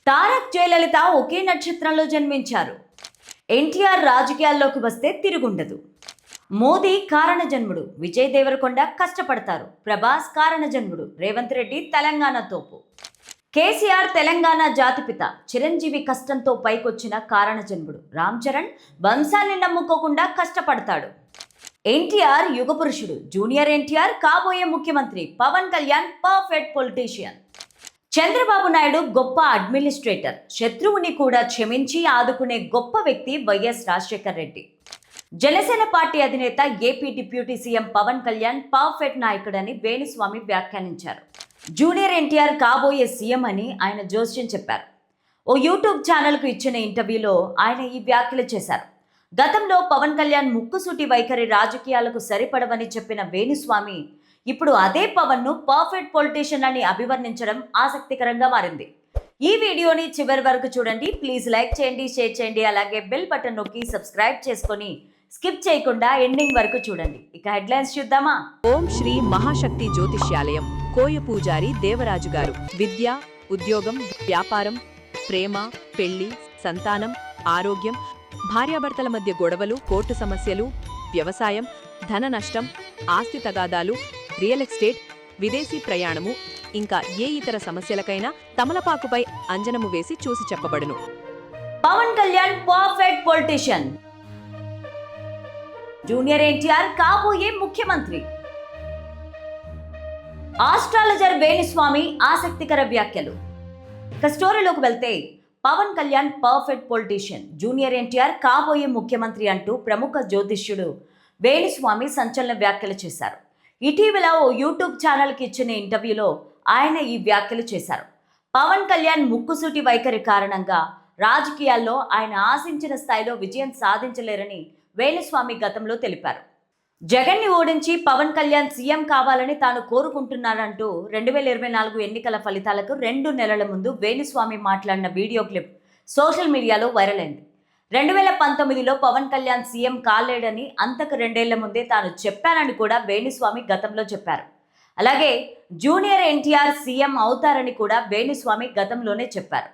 తారక్ జయలలిత ఒకే నక్షత్రంలో జన్మించారు. ఎన్టీఆర్ రాజకీయాల్లోకి వస్తే తిరుగుండదు. మోదీ కారణజన్ముడు, విజయ్ దేవరకొండ కష్టపడతారు. ప్రభాస్ కారణజన్ముడు, రేవంత్ రెడ్డి తెలంగాణ తోపు. కేసీఆర్ తెలంగాణ జాతిపిత, చిరంజీవి కష్టంతో పైకొచ్చిన కారణజన్ముడు. రామ్ చరణ్ వంశాన్ని నమ్ముకోకుండా కష్టపడతాడు. ఎన్టీఆర్ యుగపురుషుడు, జూనియర్ ఎన్టీఆర్ కాబోయే ముఖ్యమంత్రి. Pawan Kalyan perfect politician. చంద్రబాబు నాయుడు గొప్ప అడ్మినిస్ట్రేటర్, శత్రువుని కూడా క్షమించి ఆదుకునే గొప్ప వ్యక్తి వైఎస్ రాజశేఖర రెడ్డి. జనసేన పార్టీ అధినేత AP deputy CM Pawan Kalyan perfect నాయకుడని వేణుస్వామి వ్యాఖ్యానించారు. జూనియర్ ఎన్టీఆర్ కాబోయే సీఎం అని ఆయన జోస్యం చెప్పారు. ఓ యూట్యూబ్ ఛానల్కు ఇచ్చిన ఇంటర్వ్యూలో ఆయన ఈ వ్యాఖ్యలు చేశారు. గతంలో పవన్ కళ్యాణ్ ముక్కుసూటి వైఖరి రాజకీయాలకు సరిపడవని చెప్పిన వేణుస్వామి ఇప్పుడు అదే పవన్ను పర్ఫెక్ట్ పొలిటీషియన్ అని అభివర్ణించడం ఆసక్తికరంగా మారింది. ఈ వీడియోని చివరి వరకు చూడండి. ప్లీజ్ లైక్ చేయండి, షేర్ చేయండి, అలాగే బెల్ బటన్ నొక్కి సబ్స్క్రైబ్ చేసుకొని స్కిప్ చేయకుండా ఎండింగ్ వరకు చూడండి. ఇక హెడ్లైన్స్ చూద్దామా. ఓం శ్రీ మహాశక్తి జ్యోతిష్యాలయం, కోయ పూజారి దేవరాజు గారు. విద్య, ఉద్యోగం, వ్యాపారం, ప్రేమ, పెళ్లి, సంతానం, ఆరోగ్యం, భార్యాభర్తల మధ్య గొడవలు, కోర్టు సమస్యలు, వ్యవసాయం, ధన నష్టం, ఆస్తి తగాదాలు, రియల్ ఎస్టేట్, విదేశీ ప్రయాణము, ఇంకా ఏ ఇతర సమస్యలకైనా తమలపాకుపై అంజనము వేసి చూసి చెప్పబడును. Pawan Kalyan perfect politician, junior NTR కాబోయే ముఖ్యమంత్రి. ఆస్ట్రాలజర్ వేణుస్వామి ఆసక్తికర వ్యాఖ్యలు. ఇక స్టోరీలోకి వెళ్తే, Pawan Kalyan perfect politician, junior NTR కాబోయే ముఖ్యమంత్రి అంటూ ప్రముఖ జ్యోతిష్యుడు వేణుస్వామి సంచలన వ్యాఖ్యలు చేశారు. ఇటీవల ఓ యూట్యూబ్ ఛానల్కి ఇచ్చిన ఇంటర్వ్యూలో ఆయన ఈ వ్యాఖ్యలు చేశారు. పవన్ కళ్యాణ్ ముక్కుసూటి వైఖరి కారణంగా రాజకీయాల్లో ఆయన ఆశించిన స్థాయిలో విజయం సాధించలేరని వేణుస్వామి గతంలో తెలిపారు. జగన్ని ఓడించి పవన్ కళ్యాణ్ సీఎం కావాలని తాను కోరుకుంటున్నానంటూ 2024 ఎన్నికల ఫలితాలకు 2 నెలల ముందు వేణుస్వామి మాట్లాడిన వీడియో క్లిప్ సోషల్ మీడియాలో వైరల్ అయింది. 2019లో పవన్ కళ్యాణ్ సీఎం కాలేడని అంతకు 2 ఏళ్ల ముందే తాను చెప్పానని కూడా వేణుస్వామి గతంలో చెప్పారు. అలాగే జూనియర్ ఎన్టీఆర్ సీఎం అవుతారని కూడా వేణుస్వామి గతంలోనే చెప్పారు.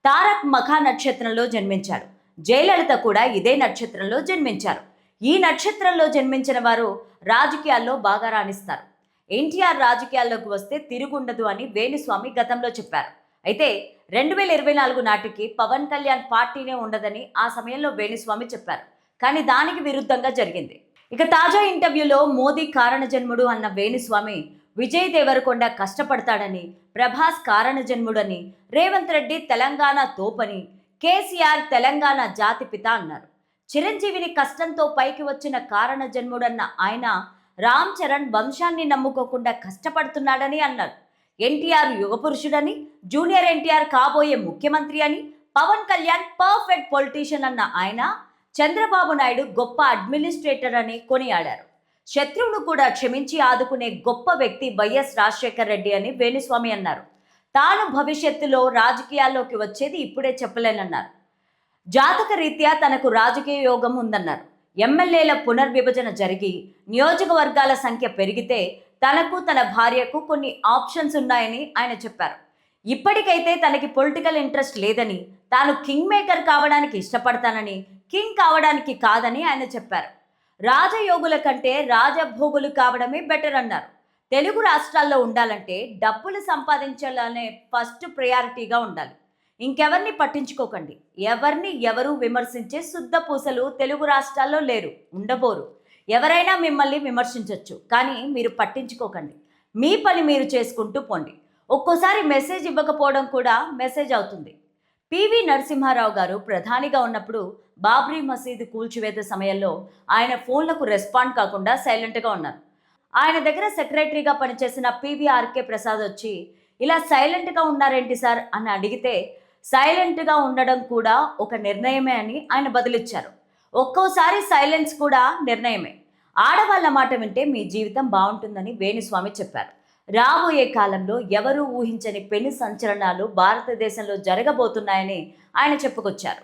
తారక్ మఖా నక్షత్రంలో జన్మించాడు. జయలలిత కూడా ఇదే నక్షత్రంలో జన్మించారు. ఈ నక్షత్రంలో జన్మించిన వారు రాజకీయాల్లో బాగా రాణిస్తారు. ఎన్టీఆర్ రాజకీయాల్లోకి వస్తే తిరుగుండదు అని వేణుస్వామి గతంలో చెప్పారు. అయితే 2024 నాటికి పవన్ కళ్యాణ్ పార్టీనే ఉండదని ఆ సమయంలో వేణుస్వామి చెప్పారు. కానీ దానికి విరుద్ధంగా జరిగింది. ఇక తాజా ఇంటర్వ్యూలో మోదీ కారణజన్ముడు అన్న వేణుస్వామి విజయ్ దేవరకొండ కష్టపడతాడని, ప్రభాస్ కారణజన్ముడని, రేవంత్ రెడ్డి తెలంగాణ తోపని, కేసీఆర్ తెలంగాణ జాతిపిత అన్నారు. చిరంజీవిని కష్టంతో పైకి వచ్చిన కారణజన్ముడన్న ఆయన రామ్ చరణ్ వంశాన్ని నమ్ముకోకుండా కష్టపడుతున్నాడని అన్నారు. ఎన్టీఆర్ యుగపురుషుడని, జూనియర్ ఎన్టీఆర్ కాబోయే ముఖ్యమంత్రి అని, పవన్ కళ్యాణ్ పర్ఫెక్ట్ పొలిటీషియన్ అన్న ఆయన చంద్రబాబు నాయుడు గొప్ప అడ్మినిస్ట్రేటర్ అని కొనియాడారు. శత్రువును కూడా క్షమించి ఆదుకునే గొప్ప వ్యక్తి వైఎస్ రాజశేఖర రెడ్డి అని వేణుస్వామి అన్నారు. తాను భవిష్యత్తులో రాజకీయాల్లోకి వచ్చేది ఇప్పుడే చెప్పలేనన్నారు. జాతక రీత్యా తనకు రాజకీయ యోగం ఉందన్నారు. ఎమ్మెల్యేల పునర్విభజన జరిగి నియోజకవర్గాల సంఖ్య పెరిగితే తనకు తన భార్యకు కొన్ని ఆప్షన్స్ ఉన్నాయని ఆయన చెప్పారు. ఇప్పటికైతే తనకి పొలిటికల్ ఇంట్రెస్ట్ లేదని, తాను కింగ్ మేకర్ కావడానికి ఇష్టపడతానని, కింగ్ కావడానికి కాదని ఆయన చెప్పారు. రాజయోగుల కంటే రాజభోగులు కావడమే బెటర్ అన్నారు. తెలుగు రాష్ట్రాల్లో ఉండాలంటే డబ్బులు సంపాదించాలనే ఫస్ట్ ప్రయారిటీగా ఉండాలి. ఇంకెవరిని పట్టించుకోకండి. ఎవరు విమర్శించే శుద్ధ పూసలు తెలుగు రాష్ట్రాల్లో లేరు, ఉండబోరు. ఎవరైనా మిమ్మల్ని విమర్శించవచ్చు, కానీ మీరు పట్టించుకోకండి. మీ పని మీరు చేసుకుంటూ పోండి. ఒక్కోసారి మెసేజ్ ఇవ్వకపోవడం కూడా మెసేజ్ అవుతుంది. పివి నరసింహారావు గారు ప్రధానిగా ఉన్నప్పుడు బాబ్రీ మసీదు కూల్చివేత సమయంలో ఆయన ఫోన్లకు రెస్పాండ్ కాకుండా సైలెంట్గా ఉన్నారు. ఆయన దగ్గర సెక్రటరీగా పనిచేసిన పివిఆర్కే ప్రసాద్ వచ్చి ఇలా సైలెంట్గా ఉన్నారేంటి సార్ అని అడిగితే, సైలెంట్గా ఉండడం కూడా ఒక నిర్ణయమే అని ఆయన బదులిచ్చారు. ఒక్కోసారి సైలెన్స్ కూడా నిర్ణయమే. ఆడవాళ్ళ మాట వింటే మీ జీవితం బాగుంటుందని వేణుస్వామి చెప్పారు. రాబోయే కాలంలో ఎవరూ ఊహించని పెను సంచలనాలు భారతదేశంలో జరగబోతున్నాయని ఆయన చెప్పుకొచ్చారు.